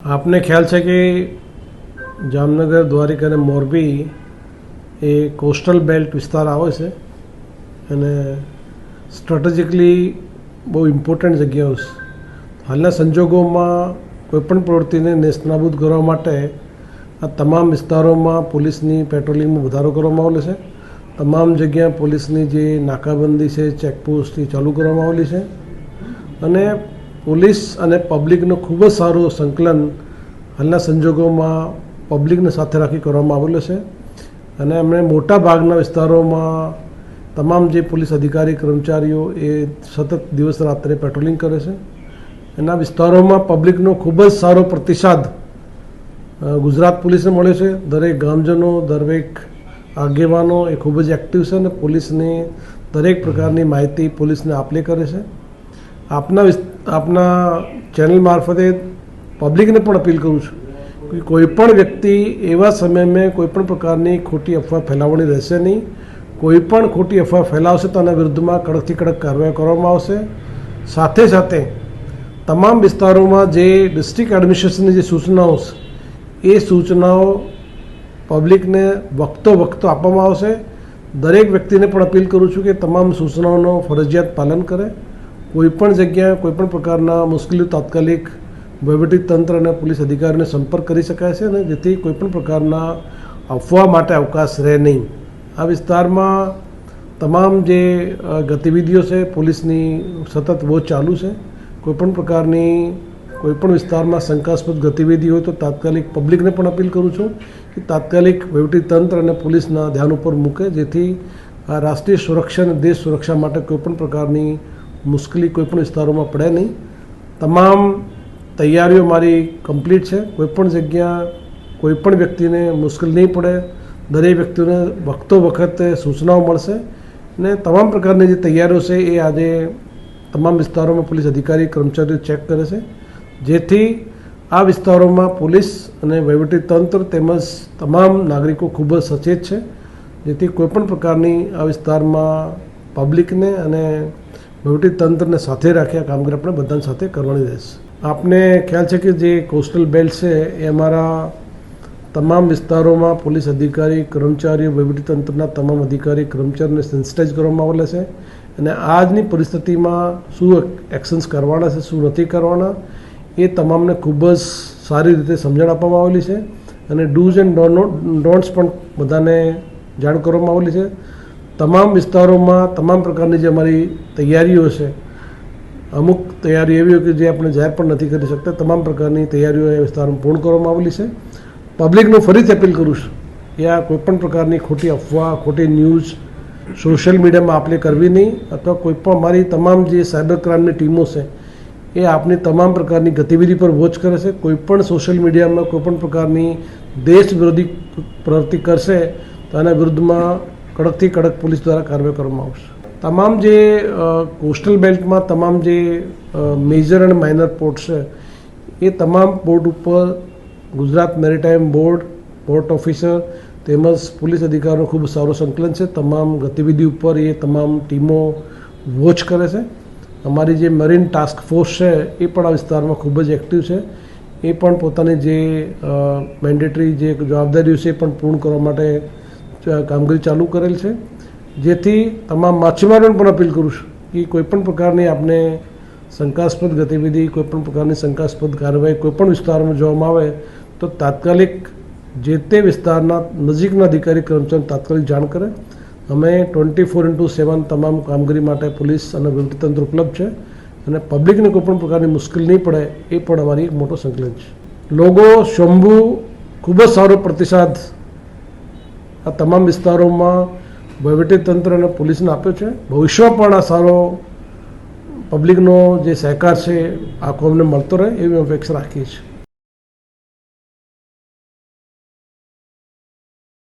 आपने ख्याल है कि जामनगर द्वारिका ने मोरबी એ કોસ્ટલ બેલ્ટ વિસ્તાર આવે છે અને સ્ટ્રેટેજિકલી બહુ ઇમ્પોર્ટન્ટ જગ્યાઓ છે. હાલના સંજોગોમાં કોઈપણ પ્રવૃત્તિને નેસ્તનાબૂદ કરવા માટે આ તમામ વિસ્તારોમાં પોલીસની પેટ્રોલિંગમાં વધારો કરવામાં આવેલો છે. તમામ જગ્યા પોલીસની જે નાકાબંધી છે, ચેકપોસ્ટ એ ચાલુ કરવામાં આવેલી છે અને પોલીસ અને પબ્લિકનો ખૂબ જ સારું સંકલન હાલના સંજોગોમાં પબ્લિકને સાથે રાખી કરવામાં આવેલો છે અને એમણે મોટા ભાગના વિસ્તારોમાં તમામ જે પોલીસ અધિકારી કર્મચારીઓ એ સતત દિવસ રાત્રે પેટ્રોલિંગ કરે છે. એના વિસ્તારોમાં પબ્લિકનો ખૂબ જ સારો પ્રતિસાદ ગુજરાત પોલીસને મળ્યો છે. દરેક ગામજનો, દરેક આગેવાનો એ ખૂબ જ એક્ટિવ છે અને પોલીસની દરેક પ્રકારની માહિતી પોલીસને આપલે કરે છે. આપના ચેનલ મારફતે પબ્લિકને પણ અપીલ કરું છું કે કોઈપણ વ્યક્તિ એવા સમયમાં કોઈપણ પ્રકારની ખોટી અફવા ફેલાવવાની રહેશે નહીં. કોઈપણ ખોટી અફવા ફેલાવશે તો એના વિરુદ્ધમાં કડકથી કડક કાર્યવાહી કરવામાં આવશે. સાથે સાથે તમામ વિસ્તારોમાં જે ડિસ્ટ્રિક્ટ એડમિનિસ્ટ્રેશનની જે સૂચનાઓ છે એ સૂચનાઓ પબ્લિકને વખતો આપવામાં આવશે. દરેક વ્યક્તિને પણ અપીલ કરું છું કે તમામ સૂચનાઓનો ફરજિયાત પાલન કરે. કોઈપણ જગ્યાએ કોઈપણ પ્રકારના મુશ્કેલીઓ તાત્કાલિક વહીવટીતંત્ર અને પોલીસ અધિકારીને સંપર્ક કરી શકાય છે અને જેથી કોઈપણ પ્રકારના અફવા માટે અવકાશ રહે નહીં. આ વિસ્તારમાં તમામ જે ગતિવિધિઓ છે પોલીસની સતત વોચ ચાલુ છે. કોઈપણ વિસ્તારમાં શંકાસ્પદ ગતિવિધિ હોય તો તાત્કાલિક પબ્લિકને પણ અપીલ કરું છું કે તાત્કાલિક વહીવટીતંત્ર અને પોલીસના ધ્યાન ઉપર મૂકે જેથી આ રાષ્ટ્રીય સુરક્ષા અને દેશ સુરક્ષા માટે કોઈપણ પ્રકારની મુશ્કેલી કોઈપણ વિસ્તારોમાં પડે નહીં. તમામ તૈયારીઓ મારી કમ્પ્લીટ છે. કોઈપણ જગ્યા કોઈપણ વ્યક્તિને મુશ્કેલ નહીં પડે. દરેક વ્યક્તિઓને વખતે સૂચનાઓ મળશે અને તમામ પ્રકારની જે તૈયારીઓ છે એ આજે તમામ વિસ્તારોમાં પોલીસ અધિકારી કર્મચારીઓ ચેક કરે છે જેથી આ વિસ્તારોમાં પોલીસ અને વહીવટીતંત્ર તેમજ તમામ નાગરિકો ખૂબ જ સચેત છે જેથી કોઈપણ પ્રકારની આ વિસ્તારમાં પબ્લિકને અને વહીવટીતંત્રને સાથે રાખી આ કામગીરી આપણે બધાની સાથે કરવાની રહેશે. આપને ખ્યાલ છે કે જે કોસ્ટલ બેલ્ટ છે એ અમારા તમામ વિસ્તારોમાં પોલીસ અધિકારી કર્મચારીઓ વહીવટીતંત્રના તમામ અધિકારી કર્મચારીઓને સેન્સિટાઇઝ કરવામાં આવેલા છે અને આજની પરિસ્થિતિમાં શું એક્શન્સ કરવાના છે, શું નથી કરવાના એ તમામને ખૂબ જ સારી રીતે સમજણ આપવામાં આવેલી છે અને ડૂઝ એન્ડ ડોન્ટ્સ પણ બધાને જાણ કરવામાં આવેલી છે. તમામ વિસ્તારોમાં તમામ પ્રકારની જે અમારી તૈયારીઓ છે, અમુક તૈયારીઓ એવી હોય કે જે આપણે જાહેર પણ નથી કરી શકતા, તમામ પ્રકારની તૈયારીઓ એ વિસ્તારમાં પૂર્ણ કરવામાં આવેલી છે. પબ્લિકનું ફરીથી અપીલ કરું છું કે આ કોઈપણ પ્રકારની ખોટી અફવા, ખોટી ન્યૂઝ સોશિયલ મીડિયામાં આપણે કરવી નહીં અથવા કોઈપણ અમારી તમામ જે સાયબર ક્રાઇમની ટીમો છે એ આપની તમામ પ્રકારની ગતિવિધિ પર વોચ કરે છે. કોઈપણ સોશિયલ મીડિયામાં કોઈપણ પ્રકારની દેશ વિરોધી પ્રવૃત્તિ કરશે તો એના વિરુદ્ધમાં કડકથી કડક પોલીસ દ્વારા કાર્યવાહી કરવામાં આવશે. તમામ જે કોસ્ટલ બેલ્ટમાં તમામ જે મેજર અને માઇનર પોર્ટ છે એ તમામ પોર્ટ ઉપર Gujarat maritime board, port officer તેમજ પોલીસ અધિકારીનો ખૂબ સારું સંકલન છે. તમામ ગતિવિધિ ઉપર એ તમામ ટીમો વોચ કરે છે. અમારી જે મરીન ટાસ્ક ફોર્સ છે એ પણ આ વિસ્તારમાં ખૂબ જ એક્ટિવ છે. એ પણ પોતાની જે મેન્ડેટરી જે જવાબદારીઓ છે એ પણ પૂર્ણ કરવા માટે કામગીરી ચાલુ કરેલ છે જેથી તમામ માછીમારોને પણ અપીલ કરું છું કે કોઈપણ પ્રકારની આપણે શંકાસ્પદ ગતિવિધિ, કોઈપણ પ્રકારની શંકાસ્પદ કાર્યવાહી કોઈપણ વિસ્તારમાં જોવામાં આવે તો તાત્કાલિક જે તે વિસ્તારના નજીકના અધિકારી કર્મચારીને તાત્કાલિક જાણ કરે. અમે 24/7 તમામ કામગીરી માટે પોલીસ અને વહીવટીતંત્ર ઉપલબ્ધ છે અને પબ્લિકને કોઈપણ પ્રકારની મુશ્કેલી નહીં પડે એ પણ અમારી એક મોટો સંકલન છે. લોકો શંભુ ખૂબ જ સારો પ્રતિસાદ આ તમામ વિસ્તારોમાં વહીવટીતંત્ર અને પોલીસને આપ્યો છે. ભવિષ્યમાં પણ આ સારો પબ્લિકનો જે સહકાર છે આખો અમને મળતો રહે એવી અપેક્ષા રાખીએ છીએ.